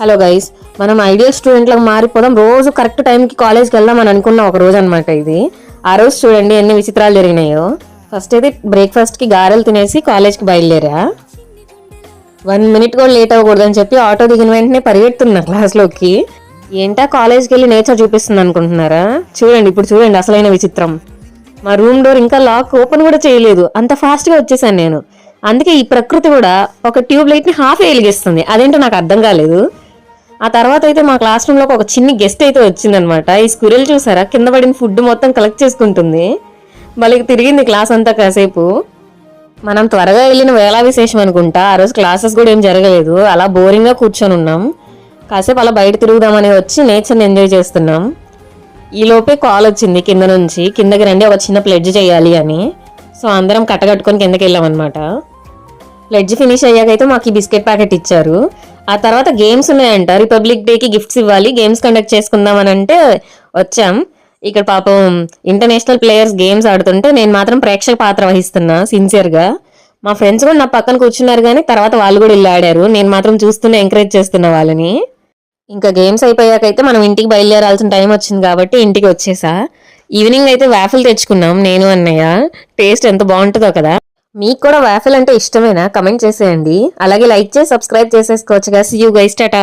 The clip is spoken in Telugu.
హలో గైస్, మనం ఐడియల్ స్టూడెంట్లకు మారిపోదాం. రోజు కరెక్ట్ టైంకి కాలేజ్కి వెళ్దాం అని అనుకున్న ఒక రోజు అనమాట ఇది. ఆ రోజు చూడండి ఎన్ని విచిత్రాలు జరిగినాయో. ఫస్ట్ అయితే బ్రేక్ఫాస్ట్కి గారెలు తినేసి కాలేజ్కి బయలుదేరా. 1 minute కూడా లేట్ అవ్వకూడదని చెప్పి ఆటో దిగిన వెంటనే పరిగెడుతున్నా క్లాస్లోకి. ఏంటా కాలేజ్కి వెళ్ళి నేచర్ చూపిస్తుంది అనుకుంటున్నారా? చూడండి ఇప్పుడు చూడండి అసలైన విచిత్రం. మా రూమ్ డోర్ ఇంకా లాక్ ఓపెన్ కూడా చేయలేదు, అంత ఫాస్ట్గా వచ్చేసాను నేను. అందుకే ఈ ప్రకృతి కూడా ఒక ట్యూబ్ లైట్ని హాఫ్ వెలిగిస్తుంది. అదేంటో నాకు అర్థం కాలేదు. ఆ తర్వాత అయితే మా క్లాస్ రూమ్లోకి ఒక చిన్ని గెస్ట్ అయితే వచ్చిందనమాట. ఈ స్క్విరెల్ చూసారా, కింద పడిన ఫుడ్ మొత్తం కలెక్ట్ చేసుకుంటుంది. మళ్ళీ తిరిగింది క్లాస్ అంతా కాసేపు. మనం త్వరగా వెళ్ళిన వేళా విశేషం అనుకుంటా. ఆ రోజు క్లాసెస్ కూడా ఏం జరగలేదు, అలా బోరింగ్గా కూర్చొని ఉన్నాం. కాసేపు అలా బయట తిరుగుదామని వచ్చి నేచర్ని ఎంజాయ్ చేస్తున్నాం. ఈ లోపే కాల్ వచ్చింది కింద నుంచి, కిందకి రండి ఒక చిన్న ప్లెడ్జ్ చేయాలి అని. సో అందరం కట్టకట్టుకొని కిందకి వెళ్ళామన్నమాట. ప్లెడ్జ్ ఫినిష్ అయ్యాకైతే మాకు ఈ బిస్కెట్ ప్యాకెట్ ఇచ్చారు. ఆ తర్వాత గేమ్స్ ఉన్నాయంట, రిపబ్లిక్ డేకి గిఫ్ట్స్ ఇవ్వాలి, గేమ్స్ కండక్ట్ చేసుకుందాం అని అంటే వచ్చాం. ఇక్కడ పాపం ఇంటర్నేషనల్ ప్లేయర్స్ గేమ్స్ ఆడుతుంటే నేను మాత్రం ప్రేక్షక పాత్ర వహిస్తున్నా సిన్సియర్గా. మా ఫ్రెండ్స్ కూడా నా పక్కన కూర్చున్నారు, కానీ తర్వాత వాళ్ళు కూడా వెళ్ళి ఆడారు. నేను మాత్రం చూస్తూనే ఎంకరేజ్ చేస్తున్నా వాళ్ళని. ఇంకా గేమ్స్ అయిపోయాకైతే మనం ఇంటికి బయలుదేరాల్సిన టైం వచ్చింది కాబట్టి ఇంటికి వచ్చేసా. ఈవినింగ్ అయితే వాఫిల్ తెచ్చుకున్నాం నేను అన్నయ్య. టేస్ట్ ఎంత బాగుంటుందో కదా. మీకు కూడా వాఫిల్ అంటే ఇష్టమేనా? కమెంట్ చేసేయండి. అలాగే లైక్ చేసి సబ్స్క్రైబ్ చేసేసుకోవచ్చుగా. See you guys, Tata.